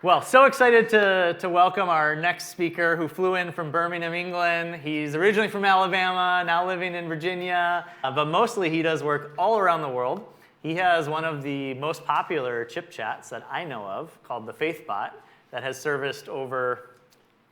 Well, so excited to welcome our next speaker who flew in from Birmingham, England. He's originally from Alabama, now living in Virginia, but mostly he does work all around the world. He has one of the most popular Chipp chats that I know of called the Faith Bot that has serviced over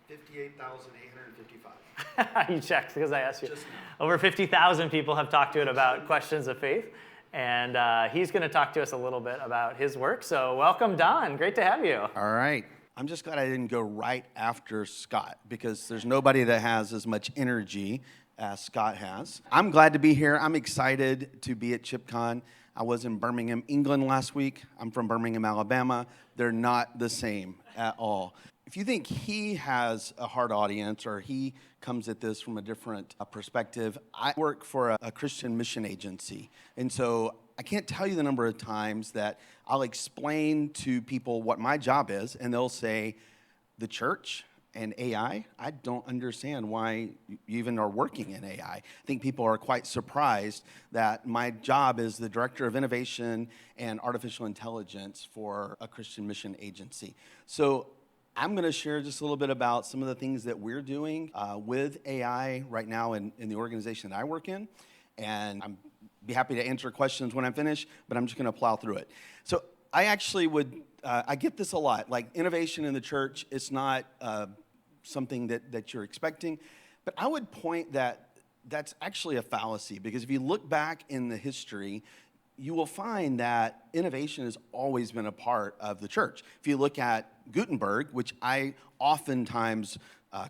58,855. You checked because I asked you. Just now. Over 50,000 people have talked to it about questions of faith. And he's going to talk to us a little bit about his work. So welcome, Don. Great to have you. All right. I'm just glad I didn't go right after Scott because there's nobody that has as much energy as Scott has. I'm glad to be here. I'm excited to be at ChippCon. I was in Birmingham, England last week. I'm from Birmingham, Alabama. They're not the same at all. If you think he has a hard audience or he comes at this from a different perspective, I work for a Christian mission agency. And so I can't tell you the number of times that I'll explain to people what my job is, and they'll say, the church and AI? I don't understand why you even are working in AI. I think people are quite surprised that my job is the Director of Innovation and Artificial Intelligence for a Christian mission agency. So I'm going to share just a little bit about some of the things that we're doing with AI right now in the organization that I work in. And I'm be happy to answer questions when I'm finished, but I'm just going to plow through it. So I actually I get this a lot, like innovation in the church, it's not something that you're expecting. But I would point that that's actually a fallacy, because if you look back in the history, you will find that innovation has always been a part of the church. If you look at Gutenberg, which I oftentimes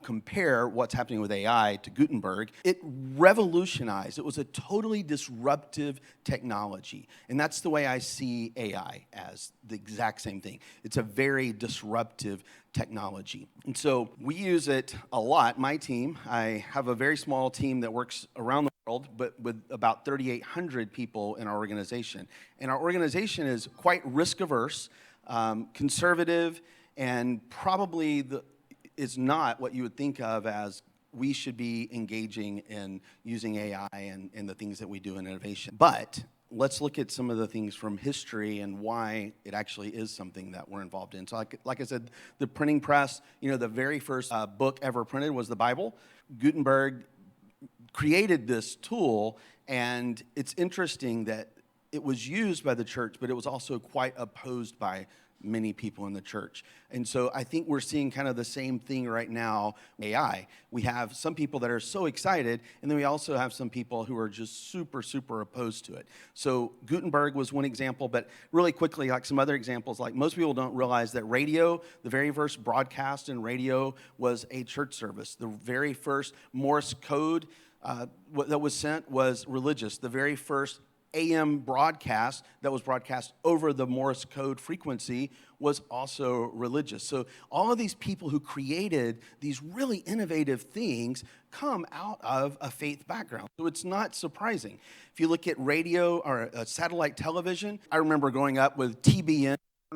compare what's happening with AI to Gutenberg, it revolutionized. It was a totally disruptive technology. And that's the way I see AI, as the exact same thing. It's a very disruptive technology. And so we use it a lot. My team, I have a very small team that works around the world, but with about 3,800 people in our organization. And our organization is quite risk-averse, conservative, and probably is not what you would think of as we should be engaging in using AI and the things that we do in innovation. But let's look at some of the things from history and why it actually is something that we're involved in. So like I said, the printing press, the very first book ever printed was the Bible. Gutenberg created this tool, and it's interesting that it was used by the church, but it was also quite opposed by many people in the church. And so I think we're seeing kind of the same thing right now, AI. We have some people that are so excited, and then we also have some people who are just super, super opposed to it. So Gutenberg was one example, but really quickly, like some other examples, like most people don't realize that radio, the very first broadcast in radio was a church service. The very first Morse code that was sent was religious. The very first AM broadcast that was broadcast over the Morse code frequency was also religious. So all of these people who created these really innovative things come out of a faith background. So it's not surprising. If you look at radio or satellite television, I remember growing up with TBN,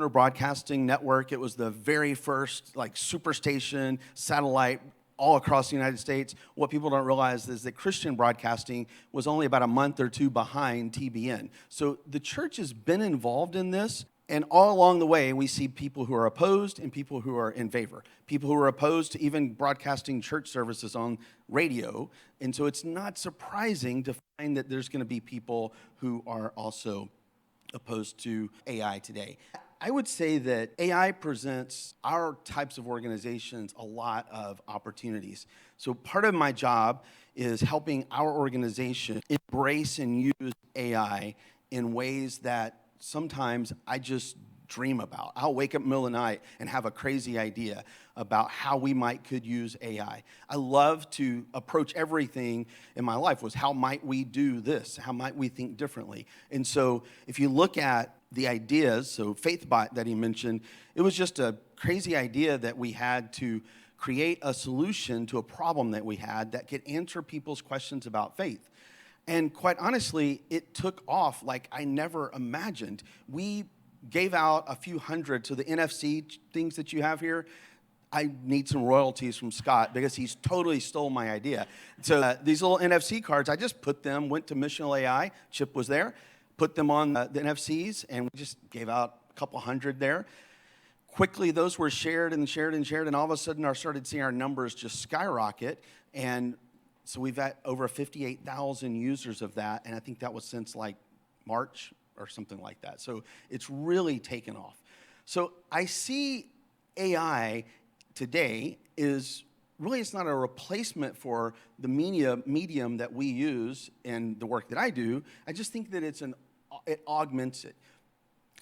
Broadcasting Network. It was the very first superstation satellite all across the United States. What people don't realize is that Christian broadcasting was only about a month or two behind TBN. So the church has been involved in this, and all along the way, we see people who are opposed and people who are in favor. People who are opposed to even broadcasting church services on radio, and so it's not surprising to find that there's going to be people who are also opposed to AI today. I would say that AI presents our types of organizations a lot of opportunities. So part of my job is helping our organization embrace and use AI in ways that sometimes I just dream about. I'll wake up in the middle of the night and have a crazy idea about how we could use AI. I love to approach everything in my life was, how might we do this? How might we think differently? And so if you look at the ideas, so FaithBot that he mentioned, it was just a crazy idea that we had to create a solution to a problem that we had that could answer people's questions about faith. And quite honestly, it took off like I never imagined. We gave out a few hundred, so the NFC things that you have here, I need some royalties from Scott because he's totally stole my idea. So these little NFC cards, I just put them, went to Missional AI, Chipp was there, put them on the NFCs, and we just gave out a couple hundred there. quickly those were shared and shared and shared, and all of a sudden I started seeing our numbers just skyrocket. And so we've got over 58,000 users of that, and I think that was since like March or something like that. So it's really taken off. So I see AI today is really, it's not a replacement for the medium that we use in the work that I do. I just think that it augments it.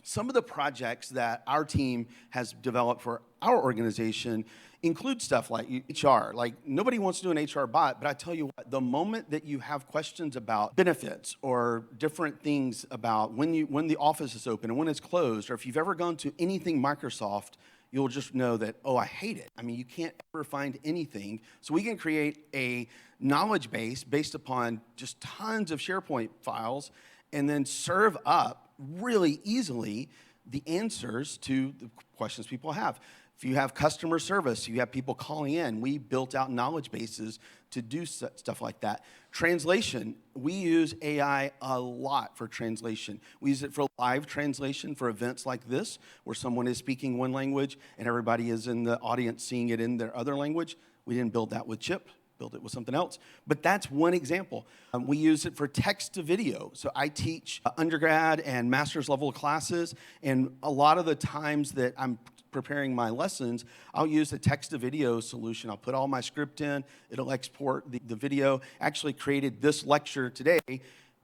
Some of the projects that our team has developed for our organization include stuff like HR. Like, nobody wants to do an HR bot, but I tell you what, the moment that you have questions about benefits or different things about when the office is open and when it's closed, or if you've ever gone to anything Microsoft, you'll just know that, oh, I hate it. I mean, you can't ever find anything. So we can create a knowledge base based upon just tons of SharePoint files and then serve up really easily the answers to the questions people have. If you have customer service, you have people calling in, we built out knowledge bases to do stuff like that. Translation, we use AI a lot for translation. We use it for live translation for events like this, where someone is speaking one language and everybody is in the audience seeing it in their other language. We didn't build that with Chipp. Build it with something else. But that's one example. We use it for text to video. So I teach undergrad and master's level classes, and a lot of the times that I'm preparing my lessons, I'll use a text to video solution. I'll put all my script in, it'll export the video. Actually created this lecture today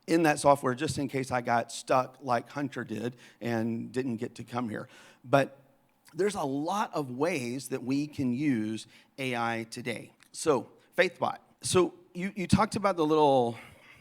in that software just in case I got stuck like Hunter did and didn't get to come here. But there's a lot of ways that we can use AI today. So, FaithBot. So you talked about the little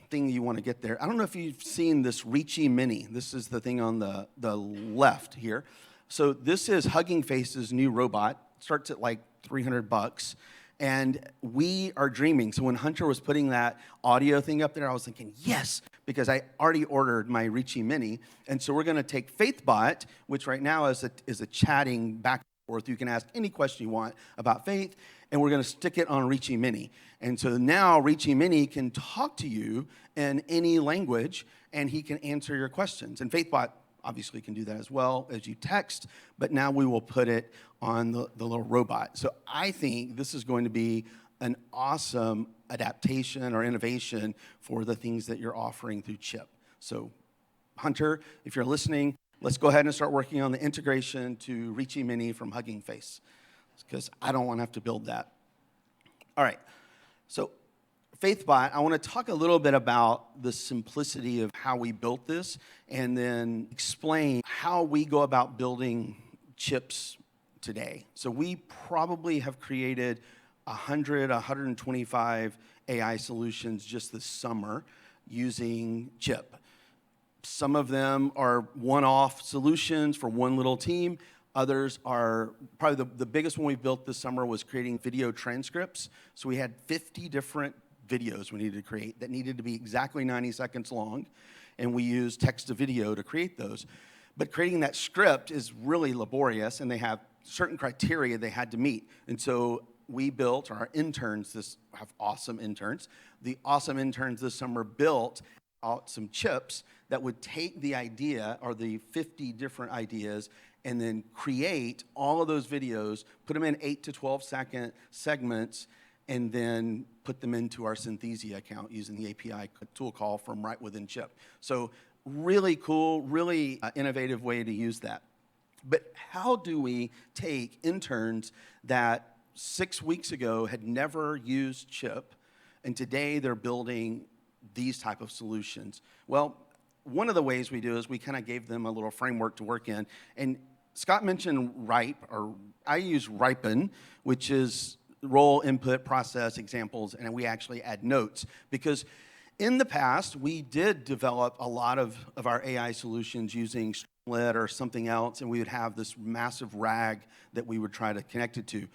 thing you want to get there. I don't know if you've seen this Reachy Mini. This is the thing on the left here. So this is Hugging Face's new robot. Starts at like $300. And we are dreaming. So when Hunter was putting that audio thing up there, I was thinking, yes, because I already ordered my Reachy Mini. And so we're going to take FaithBot, which right now is a chatting back and forth. You can ask any question you want about faith, and we're going to stick it on Reachy Mini. And so now Reachy Mini can talk to you in any language, and he can answer your questions. And FaithBot obviously can do that as well as you text, but now we will put it on the little robot. So I think this is going to be an awesome adaptation or innovation for the things that you're offering through Chipp. So Hunter, if you're listening, let's go ahead and start working on the integration to Reachy Mini from Hugging Face, because I don't want to have to build that. All right, so FaithBot, I want to talk a little bit about the simplicity of how we built this and then explain how we go about building chips today. So we probably have created 125 AI solutions just this summer using Chipp. Some of them are one-off solutions for one little team. Others are, probably the biggest one we built this summer was creating video transcripts. So we had 50 different videos we needed to create that needed to be exactly 90 seconds long, and we used text to video to create those. But creating that script is really laborious, and they have certain criteria they had to meet. And so we built, our interns have awesome interns. The awesome interns this summer built out some chips that would take the idea, or the 50 different ideas, and then create all of those videos, put them in 8 to 12 second segments, and then put them into our Synthesia account using the API tool call from right within Chipp. So really cool, really innovative way to use that. But how do we take interns that 6 weeks ago had never used Chipp, and today they're building these type of solutions? Well, one of the ways we do is we kind of gave them a little framework to work in. And Scott mentioned RIPE, or I use Ripen, which is role, input, process, examples, and we actually add notes. Because in the past, we did develop a lot of our AI solutions using Streamlit or something else, and we would have this massive RAG that we would try to connect it to.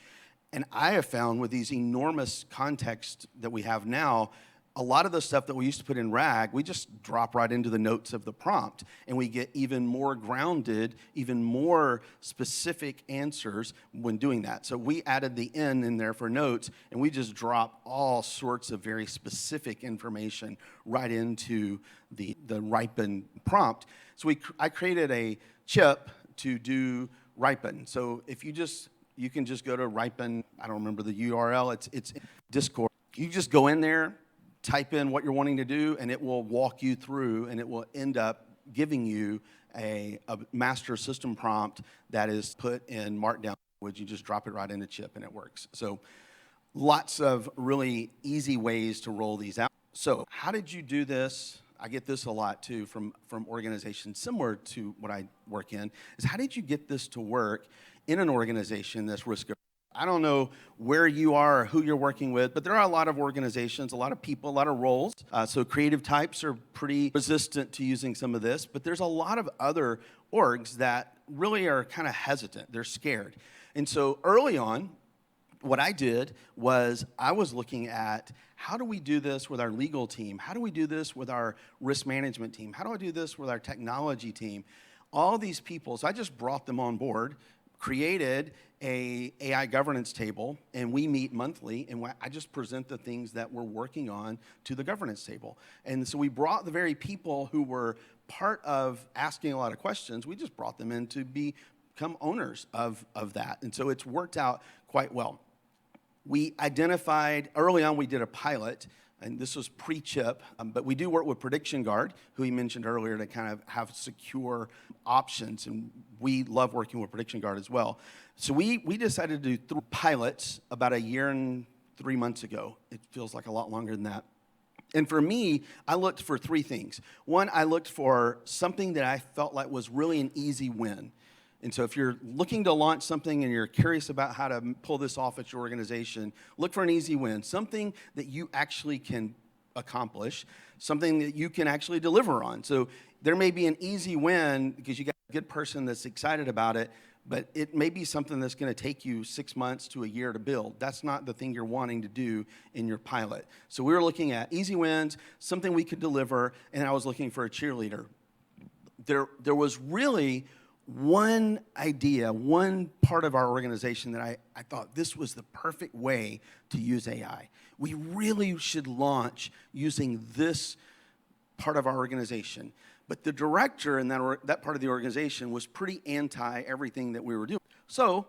And I have found with these enormous context that we have now, a lot of the stuff that we used to put in RAG, we just drop right into the notes of the prompt, and we get even more grounded, even more specific answers when doing that. So we added the N in there for notes, and we just drop all sorts of very specific information right into the ripen prompt. So I created a chip to do Ripen. So if you can just go to Ripen. I don't remember the URL. It's Discord. You just go in there, type in what you're wanting to do, and it will walk you through, and it will end up giving you a master system prompt that is put in Markdown. Would you just drop it right into Chipp, and it works. So lots of really easy ways to roll these out. So how did you do this? I get this a lot too from organizations similar to what I work in, is how did you get this to work in an organization that's risk-averse? I don't know where you are or who you're working with, but there are a lot of organizations, a lot of people, a lot of roles. So creative types are pretty resistant to using some of this, but there's a lot of other orgs that really are kind of hesitant. They're scared. And so early on, what I did was I was looking at how do we do this with our legal team? How do we do this with our risk management team? How do I do this with our technology team? All these people, so I just brought them on board, created a AI governance table, and we meet monthly, and I just present the things that we're working on to the governance table. And so we brought the very people who were part of asking a lot of questions, we just brought them in to become owners of that. And so it's worked out quite well. We identified, early on we did a pilot, and this was pre-Chipp, but we do work with Prediction Guard, who he mentioned earlier, to kind of have secure options, and we love working with Prediction Guard as well. So we decided to do 3 pilots about a year and 3 months ago. It feels like a lot longer than that. And for me, I looked for 3 things. One, I looked for something that I felt like was really an easy win. And so if you're looking to launch something and you're curious about how to pull this off at your organization, look for an easy win, something that you actually can accomplish, something that you can actually deliver on. So there may be an easy win because you got a good person that's excited about it, but it may be something that's going to take you 6 months to a year to build. That's not the thing you're wanting to do in your pilot. So we were looking at easy wins, something we could deliver, and I was looking for a cheerleader. There was really one idea, one part of our organization that I thought this was the perfect way to use AI. We really should launch using this part of our organization. But the director in that part of the organization was pretty anti everything that we were doing. So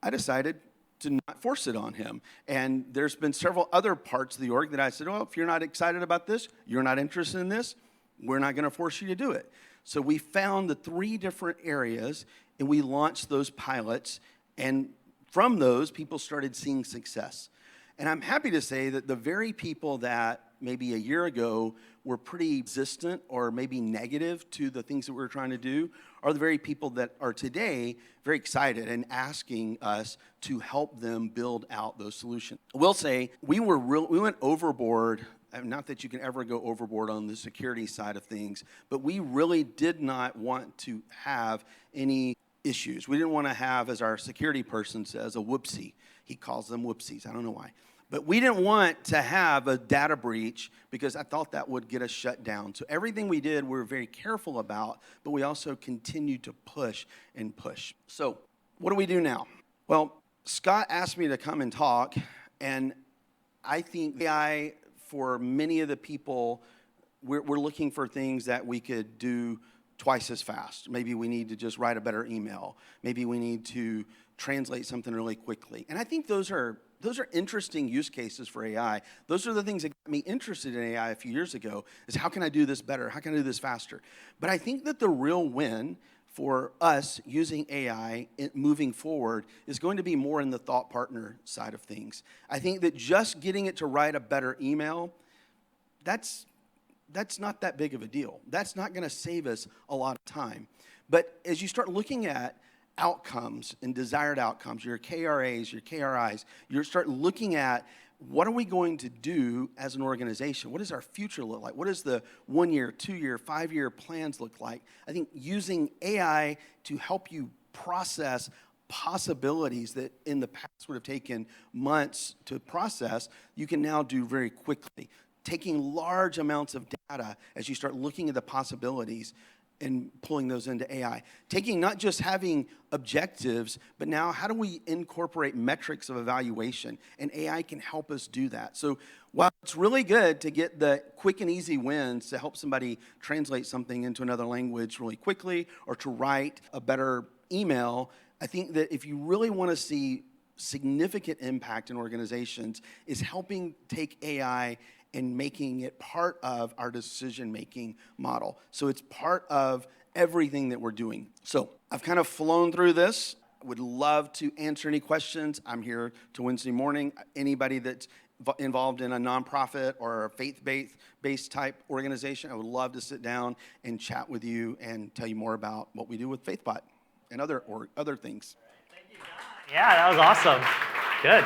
I decided to not force it on him. And there's been several other parts of the org that I said, well, if you're not excited about this, you're not interested in this, we're not going to force you to do it. So we found the 3 different areas, and we launched those pilots, and from those, people started seeing success. And I'm happy to say that the very people that maybe a year ago were pretty resistant or maybe negative to the things that we were trying to do are the very people that are today very excited and asking us to help them build out those solutions. I will say we went overboard. Not that you can ever go overboard on the security side of things, but we really did not want to have any issues. We didn't want to have, as our security person says, a whoopsie. He calls them whoopsies. I don't know why. But we didn't want to have a data breach because I thought that would get us shut down. So everything we did, we were very careful about, but we also continued to push and push. So what do we do now? Well, Scott asked me to come and talk, and I think AI, for many of the people, we're looking for things that we could do twice as fast. Maybe we need to just write a better email. Maybe we need to translate something really quickly. And I think those are interesting use cases for AI. Those are the things that got me interested in AI a few years ago, is how can I do this better? How can I do this faster? But I think that the real win for us using AI moving forward is going to be more in the thought partner side of things. I think that just getting it to write a better email, that's not that big of a deal. That's not going to save us a lot of time. But as you start looking at outcomes and desired outcomes, your KRAs, your KRIs, you start looking at what are we going to do as an organization? What does our future look like? What does the 1-year, 2-year, 5-year plans look like? I think using AI to help you process possibilities that in the past would have taken months to process, you can now do very quickly. Taking large amounts of data as you start looking at the possibilities and pulling those into AI. Taking not just having objectives, but now how do we incorporate metrics of evaluation? And AI can help us do that. So while it's really good to get the quick and easy wins to help somebody translate something into another language really quickly or to write a better email, I think that if you really want to see significant impact in organizations, is helping take AI and making it part of our decision-making model. So it's part of everything that we're doing. So I've kind of flown through this. Would love to answer any questions. I'm here to Wednesday morning. Anybody that's involved in a nonprofit or a faith-based type organization, I would love to sit down and chat with you and tell you more about what we do with FaithBot and other things. Yeah, that was awesome. Good.